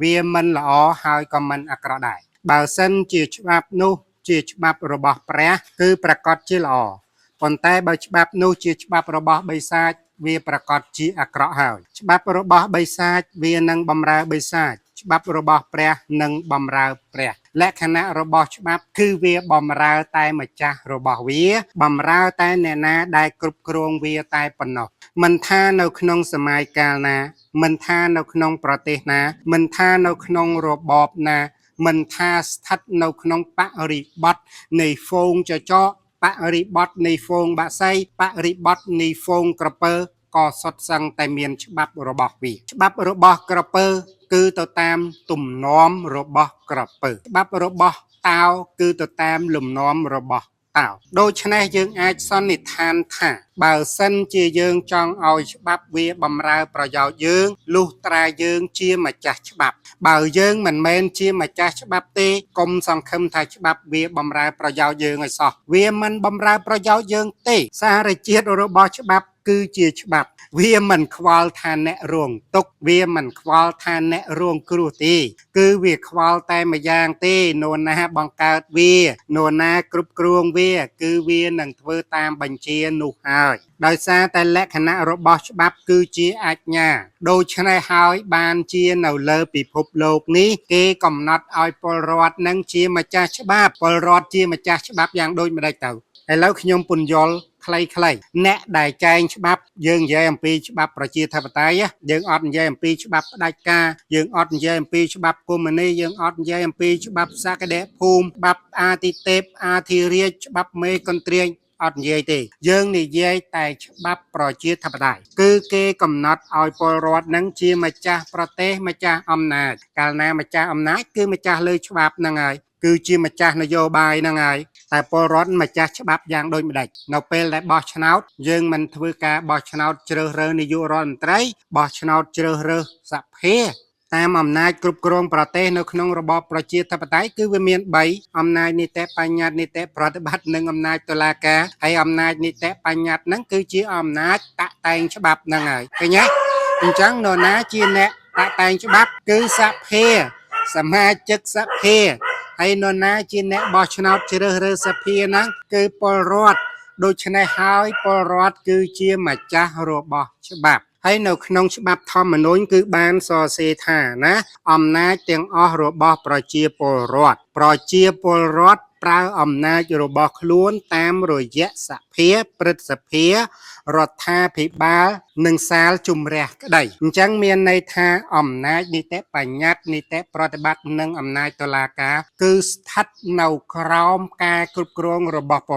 វាមិនល្អហើយក៏មិនអាក្រក់ដែរបើសិនជាច្បាប់នោះជាច្បាប់របស់ព្រះគឺប្រកាសជាល្អប៉ុន្តែបើច្បាប់នោះជាច្បាប់របស់បិសាចវាប្រកាសជាអាក្រក់ហើយច្បាប់របស់បិសាចវានឹងបំរើបិសាចច្បាប់របស់ព្រះនឹងបំរើព្រះលក្ខណៈរបស់ច្បាប់គឺវាបំរើតែម្ចាស់របស់វាបំរើតែអ្នកណាដែលគ្រប់គ្រងវាតែប៉ុណ្ណោះមិនថានៅក្នុងសម័យកាលណាមិនថានៅក្នុងប្រទេសណាមិនថានៅក្នុងរបបណាមិនថាស្ថិតនៅក្នុងបរិបទនៃហ្វូងចចកបរិបទនៃហ្វូងបាក់សៃបរិបទនៃហ្វូងក្រពើក៏សុទ្ធសឹងតែមានច្បាប់របស់វាច្បាប់របស់ក្រពើគឺទៅតាមទំនោមរបស់ក្រពើច្បាប់របស់តោគឺទៅតាមលំនាំរបស់តោដូច្នេះយើងអាចសន្និដ្ឋានថាបើសិនជាយើងចង់ឲ្យច្បាប់វាបំរើប្រយោជន៍យើងលុះត្រាយើងជាម្ចាស់ច្បាប់បើយើងមិនមែនជាម្ចាស់ច្បាប់ទេកុំសង្ឃឹមថាច្បាប់វាបំរើប្រយោជន៍យើងឲ្យសោះវាមិនបំរើប្រយោជន៍យើងទេសារជាតិរបស់ច្បាប់គឺជាច្បាប់វាមិនខ្វល់ថាអ្នករងទុក្ខវាមិនខ្វល់ថាអ្នករងគ្រោះទេគឺវាខ្វល់តែម្យ៉ាងទេនរណាបង្កើតវានរណាគ្រប់គ្រងវាគឺវានឹងធ្វើតាមបញ្ជានោះហើយដោយសារតែលក្ខណៈរបស់ច្បាប់គឺជាអាជ្ញាដូច្នេះហើយបានជានៅលើពិភពលោកនេះគេកំណត់ឲ្យពលរដ្ឋនឹងជាម្ចាស់ច្បាប់ពលរដ្ឋជាម្ចាស់ច្បាប់យ៉ាងដូចម្ដេចទៅឥឡូវខ្ញុំពន្យល់ខ្លីៗអ្នកដែលចែងច្បាប់យើងនិយាយអំពីច្បាប់ប្រជាធិបតេយ្យយើងអត់និយាយអំពីច្បាប់ផ្ដាច់ការយើងអត់និយាយអំពីច្បាប់កុម្មុយនីយើងអត់និយាយអំពីច្បាប់សក្តិភូមិច្បាប់អាទិទេពអាធិរាជច្បាប់មេកន្ទ្រាញអត់និយាយទេយើងនិយាយតែច្បាប់ប្រជាធិបតេយ្យគឺគេកំណត់ឲ្យពលរដ្ឋនឹងជាម្ចាស់ប្រទេសម្ចាស់អំណាចកាលណាម្ចាស់អំណាចគឺម្ចាស់លើច្បាប់ហ្នឹងហើយគឺជាម្ចាស់នយោបាយហ្នឹងហើយតែពលរដ្ឋម្ចាស់ច្បាប់យ៉ាងដូចម្ដេចនៅពេលដែលបោះឆ្នោតយើងមិនធ្វើការបោះឆ្នោតជ្រើសរើសនាយករដ្ឋមន្ត្រីបោះឆ្នោតជ្រើសរើសសភាតាមអំណាចគ្រប់គ្រងប្រទេសនៅក្នុងរបបប្រជាធិបតេយ្យគឺវាមាន3អំណាចនីតិបញ្ញត្តិនីតិប្រតិបត្តិនិងអំណាចតុលាការហើយអំណាចនីតិបញ្ញត្តិហ្នឹងគឺជាអំណាចតាក់តែងច្បាប់ហ្នឹងហើយឃើញទេអញ្ចឹងនរណាជាអ្នកតាក់តែងច្បាប់គឺសភាសមាជិកសភាហើយនរណាជាអ្នកបោះឆ្នោតជ្រើសរើសសភាហ្នឹងគឺពលរដ្ឋដូច្នេះហើយពលរដ្ឋគឺជាម្ចាស់របស់ច្បាប់ហើយនៅក្នុងច្បាប់ធម្មនុញ្ញគឺបានសរសេរថាណាអំណាចទាំងអស់របស់ប្រជាពលរដ្ឋប្រើអំណាចរបស់ខ្លួនតាមរយៈសភាព្រឹទ្ធសភារដ្ឋាភិបាលនិងសាលជំរះក្តីអញ្ចឹងមានន័យថាអំណាចនីតិបញ្ញត្តិនីតិប្រតិបត្តិនិងអំណាចតុលាការគឺស្ថិតនៅក្រោមការគ្រប់គ្រងរបស់ព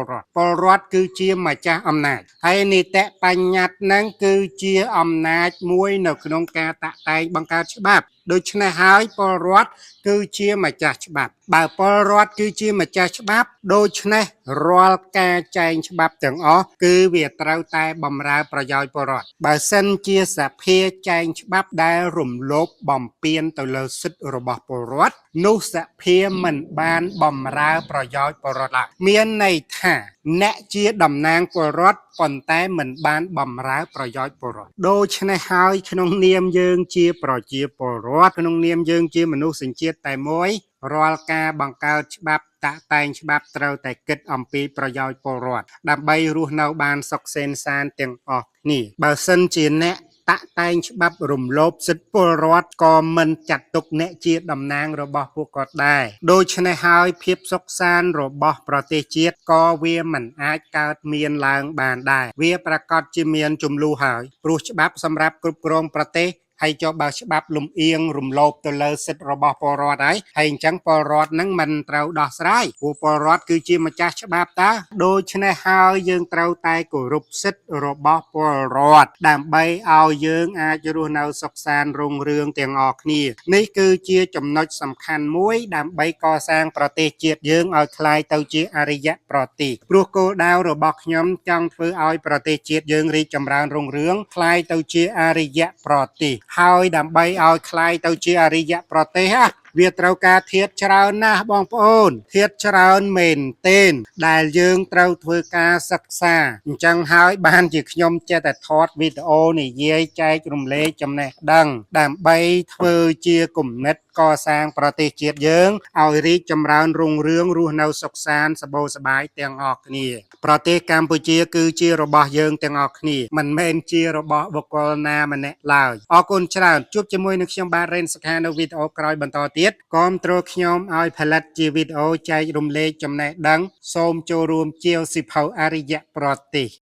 លរដ្ឋគឺជាម្ចាស់អំណាចហើយនីតិបញ្ញត្តិហ្នឹងគឺជាអំណាចមួយនៅក្នុងការតាក់តែងបង្កើតច្បាប់ដូច្នេះហើយពលរដ្ឋគឺជាម្ចាស់ច្បាប់បើពលរដ្ឋគឺជាម្ចាស់ច្បាប់ដូច្នេះរាល់ការចែងច្បាប់ទាំងអស់គឺវាត្រូវតែបម្រើប្រយោជន៍ពលរដ្ឋបើសិនជាសភាចែងច្បាប់ដែលរំលោភបំពានទៅលើសិទ្ធិរបស់ពលរដ្ឋនោះសភាមិនបានបម្រើប្រយោជន៍ពលរដ្ឋឡើយមានន័យថាអ្នកជាតំណាងពលរដ្ឋប៉ុន្តែមិនបានបម្រើប្រយោជន៍ពលរដ្ឋដូច្នេះហើយក្នុងនាមយើងជាប្រជាពលរដ្ឋក្នុងនាមយើងជាមនុស្សសញ្ជាតិតែមួយរាល់ការបង្កើតច្បាប់តាក់តែងច្បាប់ត្រូវតែគិតអំពីប្រយោជន៍ពលរដ្ឋដើម្បីរស់នៅបានសុខសេនសានទាំងអស់គ្នាបើសិនជាអ្នកតាក់តែងច្បាប់រំលោភសិទ្ធិពលរដ្ឋក៏មិនចាត់ទុកអ្នកជាតំណាងរបស់ពួកគាត់ដែរដូច្នេះហើយភាពសុខសាន្តរបស់ប្រទេសជាតិក៏វាមិនអាចកើតមានឡើងបានដែរវាប្រកាសជាមានចំនួនហើយព្រោះច្បាប់សម្រាប់គ្រប់គ្រងប្រទេសហើយចុះបើច្បាប់លំអៀងរំលោភទៅលើសិទ្ធិរបស់ពលរដ្ឋហើយអញ្ចឹងពលរដ្ឋនឹងមិនត្រូវដោះស្រាយព្រោះពលរដ្ឋគឺជាម្ចាស់ច្បាប់តាដូច្នេះហើយយើងត្រូវតែគោរពសិទ្ធិរបស់ពលរដ្ឋដើម្បីឲ្យយើងអាចរស់នៅសុខសាន្តរុងរឿងទាំងអស់គ្នានេះគឺជាចំណុចសំខាន់មួយដើម្បីកសាងប្រទេសជាតិយើងឲ្យคล้ายទៅជាអរិយប្រទេសព្រោះគោលដៅរបស់ខ្ញុំចង់ធ្វើឲ្យប្រទេសជាតិយើងរីកចម្រើនរុងរឿងคล้ายទៅជាអរិយប្រទេសហើយដើម្បីឲ្យคล้ายទៅជាអរិយប្រទេស វាត្រូវការធាតុច្រើនណាស់បងប្អូនធាតុច្រើនមែនទែនដែលយើងត្រូវធ្វើការសិក្សាអញ្ចឹងហើយបានជាខ្ញុំចេះតែថតវីដេអូនិយាយចែករំលែកចំណេះដឹងដើម្បីធ្វើជាគំនិតកសាងប្រទេសជាតិយើងឲ្យរីកចម្រើនរុងរឿងរស់នៅសុខសាន្តសម្បូរសប្បាយទាំងអស់គ្នាប្រទេសកម្ពុជាគឺជារបស់យើងទាំងអស់គ្នាមិនមែនជារបស់បុគ្គលណាម្នាក់ឡើយអរគុណច្រើនជួបជាមួយនឹងខ្ញុំបាទរ៉េនសុខានៅវីដេអូក្រោយបន្តទៀតគាំទ្រខ្ញុំឲ្យផលិតជាវីដេអូចែករំលែកចំណេះដឹងសូមចូលរួមជាវសិភៅអរិយប្រទេស